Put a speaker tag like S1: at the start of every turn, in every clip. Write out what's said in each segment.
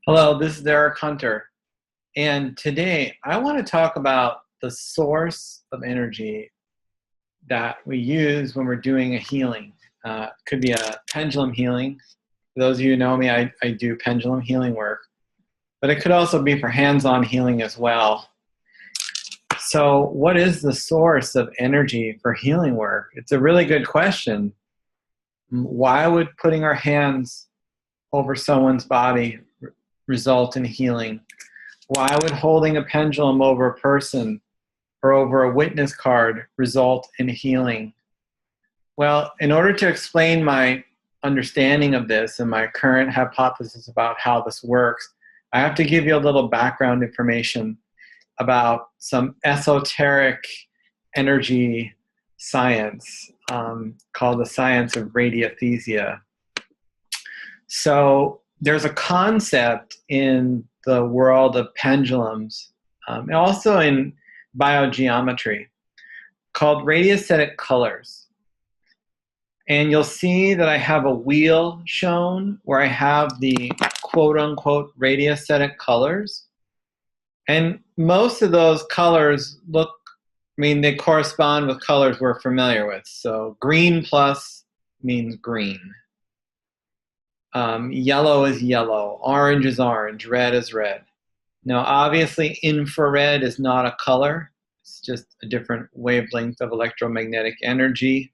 S1: Hello, this is Erich Hunter, and today I want to talk about the source of energy that we use when we're doing a healing. Could be a pendulum healing. For those of you who know me, I do pendulum healing work, but it could also be for hands-on healing as well. So what is the source of energy for healing work? It's a really good question. Why would putting our hands over someone's body result in healing? Why would holding a pendulum over a person or over a witness card result in healing? Well, in order to explain my understanding of this and my current hypothesis about how this works, I have to give you a little background information about some esoteric energy science called the science of radiothesia. So there's a concept in the world of pendulums, and also in biogeometry, called radiostatic colors. And you'll see that I have a wheel shown where I have the quote-unquote radiostatic colors. And most of those colors they correspond with colors we're familiar with. So green plus means green. Yellow is yellow, orange is orange, red is red. Now, obviously, infrared is not a color. It's just a different wavelength of electromagnetic energy.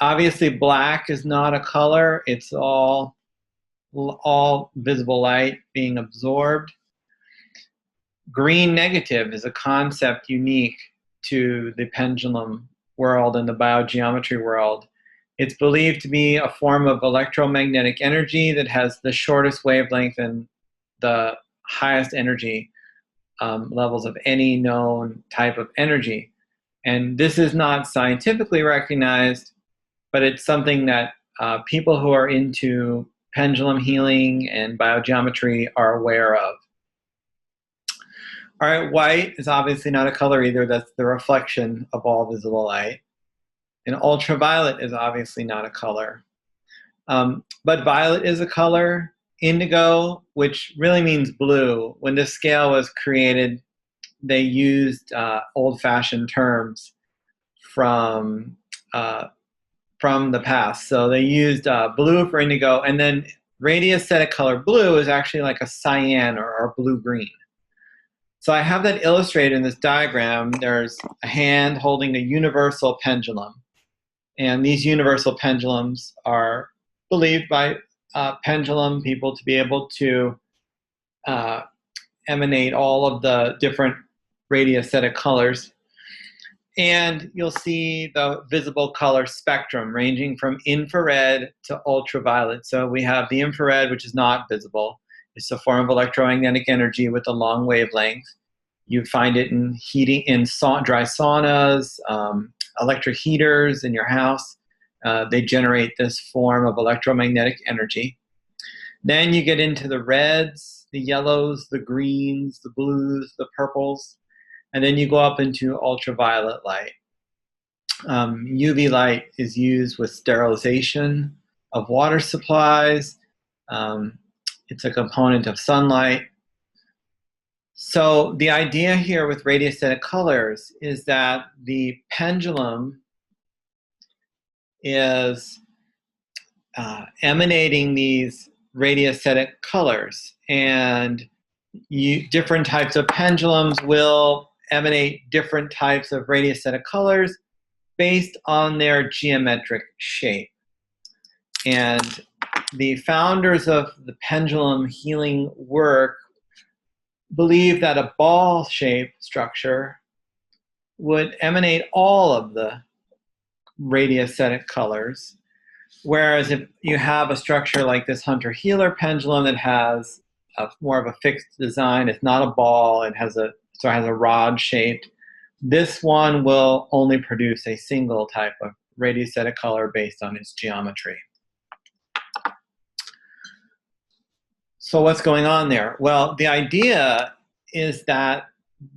S1: Obviously, black is not a color. It's all visible light being absorbed. Green negative is a concept unique to the pendulum world and the biogeometry world. It's believed to be a form of electromagnetic energy that has the shortest wavelength and the highest energy levels of any known type of energy. And this is not scientifically recognized, but it's something that people who are into pendulum healing and biogeometry are aware of. All right, white is obviously not a color either. That's the reflection of all visible light. And ultraviolet is obviously not a color. But violet is a color. Indigo, which really means blue. When this scale was created, they used old-fashioned terms from the past. So they used blue for indigo, and then radiostatic color blue is actually like a cyan or blue-green. So I have that illustrated in this diagram. There's a hand holding a universal pendulum. And these universal pendulums are believed by pendulum people to be able to emanate all of the different radiostatic colors. And you'll see the visible color spectrum ranging from infrared to ultraviolet. So we have the infrared, which is not visible. It's a form of electromagnetic energy with a long wavelength. You find it in dry saunas, electric heaters in your house. They generate this form of electromagnetic energy. Then you get into the reds, the yellows, the greens, the blues, the purples, and then you go up into ultraviolet light. UV light is used with sterilization of water supplies. It's a component of sunlight. So the idea here with radiostatic colors is that the pendulum is emanating these radiostatic colors, and different types of pendulums will emanate different types of radiostatic colors based on their geometric shape. And the founders of the pendulum healing work believe that a ball-shaped structure would emanate all of the radiostatic colors, whereas if you have a structure like this Hunter Healer pendulum that has more of a fixed design, it's not a ball, it has a rod shaped, this one will only produce a single type of radiostatic color based on its geometry. So what's going on there? Well, the idea is that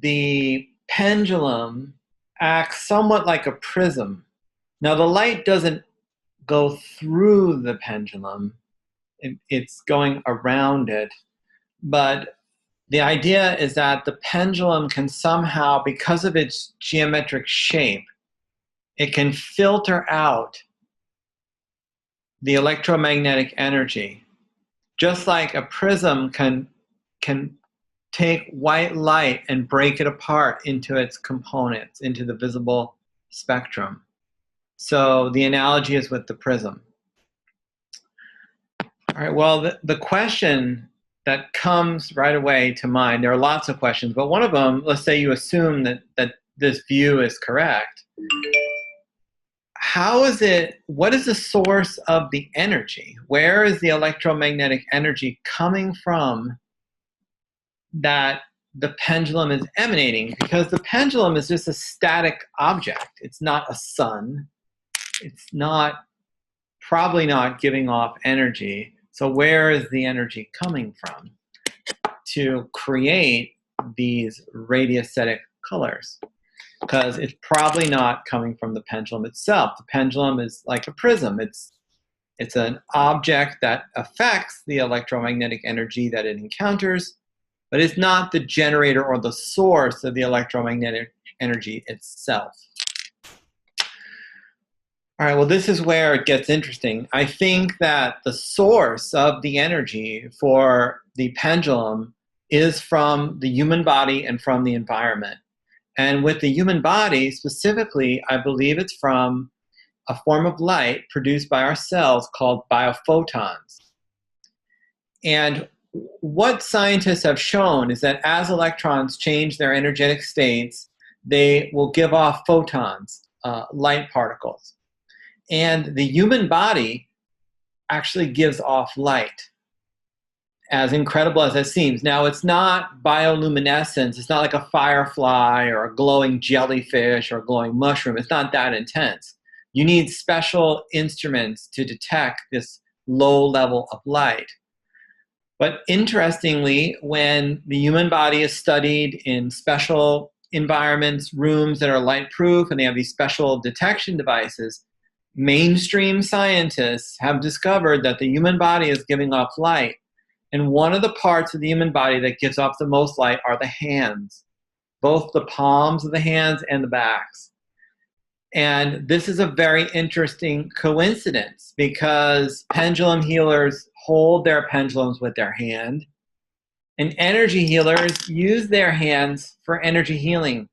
S1: the pendulum acts somewhat like a prism. Now, the light doesn't go through the pendulum. It's going around it. But the idea is that the pendulum can somehow, because of its geometric shape, it can filter out the electromagnetic energy, just like a prism can take white light and break it apart into its components, into the visible spectrum. So the analogy is with the prism. All right, well, the question that comes right away to mind, there are lots of questions, but one of them, let's say you assume that this view is correct. What is the source of the energy? Where is the electromagnetic energy coming from that the pendulum is emanating? Because the pendulum is just a static object. It's not a sun. It's probably not giving off energy. So where is the energy coming from to create these radiostatic colors? Because it's probably not coming from the pendulum itself. The pendulum is like a prism. It's an object that affects the electromagnetic energy that it encounters, but it's not the generator or the source of the electromagnetic energy itself. All right, well, this is where it gets interesting. I think that the source of the energy for the pendulum is from the human body and from the environment. And with the human body specifically, I believe it's from a form of light produced by our cells called biophotons. And what scientists have shown is that as electrons change their energetic states, they will give off photons, light particles. And the human body actually gives off light, as incredible as it seems. Now, it's not bioluminescence. It's not like a firefly or a glowing jellyfish or a glowing mushroom. It's not that intense. You need special instruments to detect this low level of light. But interestingly, when the human body is studied in special environments, rooms that are light-proof, and they have these special detection devices, mainstream scientists have discovered that the human body is giving off light. And one of the parts of the human body that gives off the most light are the hands, both the palms of the hands and the backs. And this is a very interesting coincidence because pendulum healers hold their pendulums with their hand, and energy healers use their hands for energy healing.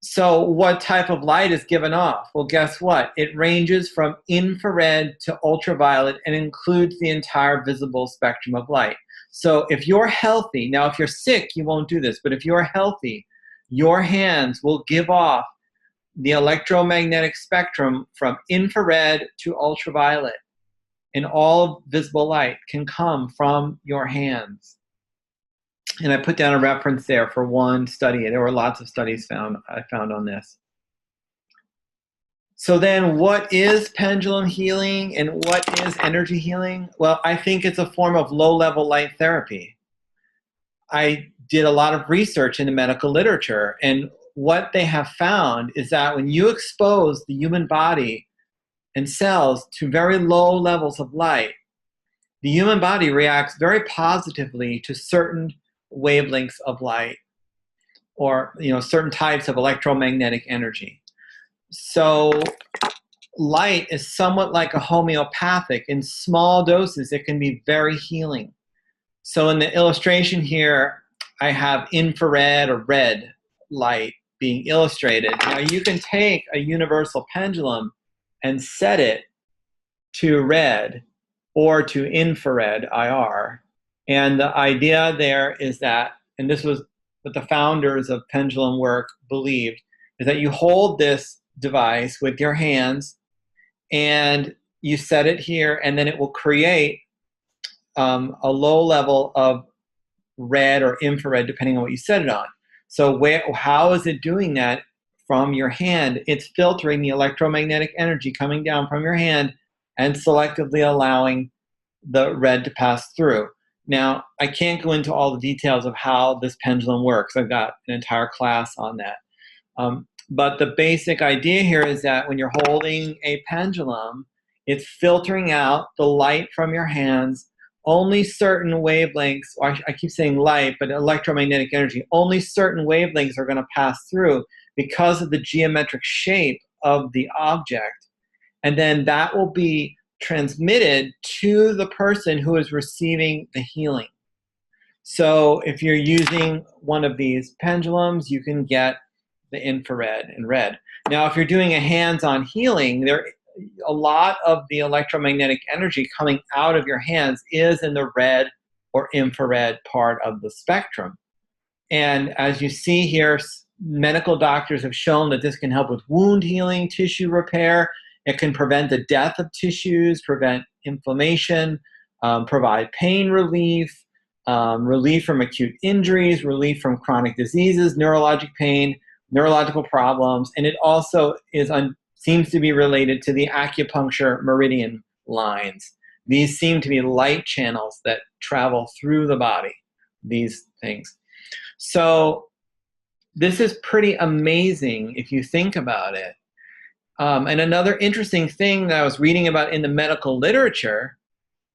S1: So what type of light is given off? Well, guess what? It ranges from infrared to ultraviolet and includes the entire visible spectrum of light. So if you're healthy, now if you're sick, you won't do this, but if you're healthy, your hands will give off the electromagnetic spectrum from infrared to ultraviolet. And all visible light can come from your hands. And I put down a reference there for one study. There were lots of studies I found on this. So then what is pendulum healing and what is energy healing? Well, I think it's a form of low-level light therapy. I did a lot of research in the medical literature, and what they have found is that when you expose the human body and cells to very low levels of light, the human body reacts very positively to certain wavelengths of light or certain types of electromagnetic energy. So light is somewhat like a homeopathic. In small doses, it can be very healing. So in the illustration here, I have infrared or red light being illustrated. Now you can take a universal pendulum and set it to red or to infrared IR. And the idea there is that, and this was what the founders of pendulum work believed, is that you hold this device with your hands and you set it here, and then it will create a low level of red or infrared depending on what you set it on. So how is it doing that from your hand? It's filtering the electromagnetic energy coming down from your hand and selectively allowing the red to pass through. Now, I can't go into all the details of how this pendulum works. I've got an entire class on that. But the basic idea here is that when you're holding a pendulum, it's filtering out the light from your hands only certain wavelengths, or I keep saying light, but electromagnetic energy, only certain wavelengths are going to pass through because of the geometric shape of the object. And then that will be transmitted to the person who is receiving the healing. So if you're using one of these pendulums, you can get the infrared and red. Now, if you're doing a hands-on healing, a lot of the electromagnetic energy coming out of your hands is in the red or infrared part of the spectrum. And as you see here, medical doctors have shown that this can help with wound healing, tissue repair. It can prevent the death of tissues, prevent inflammation, provide pain relief, relief from acute injuries, relief from chronic diseases, neurologic pain, neurological problems, and it also seems to be related to the acupuncture meridian lines. These seem to be light channels that travel through the body, these things. So this is pretty amazing if you think about it. And another interesting thing that I was reading about in the medical literature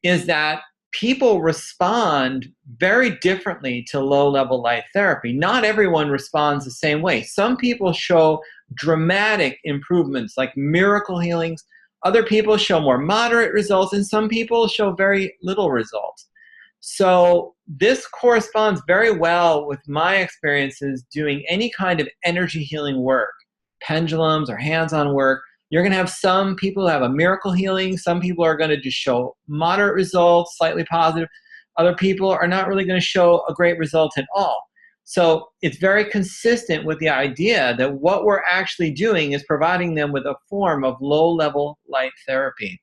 S1: is that people respond very differently to low-level light therapy. Not everyone responds the same way. Some people show dramatic improvements, like miracle healings. Other people show more moderate results, and some people show very little results. So this corresponds very well with my experiences doing any kind of energy healing work, pendulums or hands-on work. You're going to have some people who have a miracle healing. Some people are going to just show moderate results, slightly positive. Other people are not really going to show a great result at all. So it's very consistent with the idea that what we're actually doing is providing them with a form of low-level light therapy.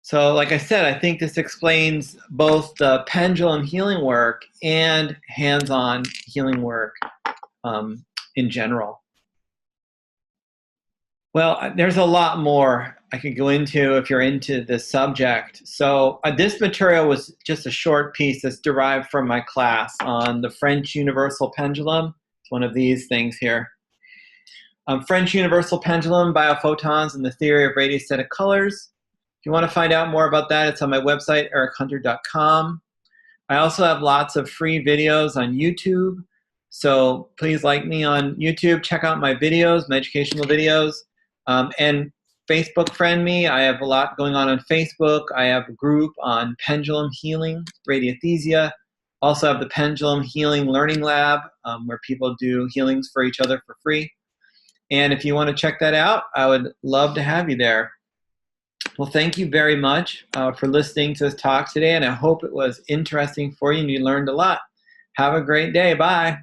S1: So like I said, I think this explains both the pendulum healing work and hands-on healing work in general. Well, there's a lot more I could go into if you're into this subject. So this material was just a short piece that's derived from my class on the French universal pendulum. It's one of these things here. French universal pendulum, biophotons, and the theory of radiostatic colors. If you want to find out more about that, it's on my website, erichhunter.com. I also have lots of free videos on YouTube. So please like me on YouTube. Check out my videos, my educational videos. And Facebook friend me. I have a lot going on Facebook. I have a group on pendulum healing, radiothesia. Also have the Pendulum Healing Learning Lab, where people do healings for each other for free. And if you want to check that out, I would love to have you there. Well, thank you very much for listening to this talk today, and I hope it was interesting for you and you learned a lot. Have a great day. Bye.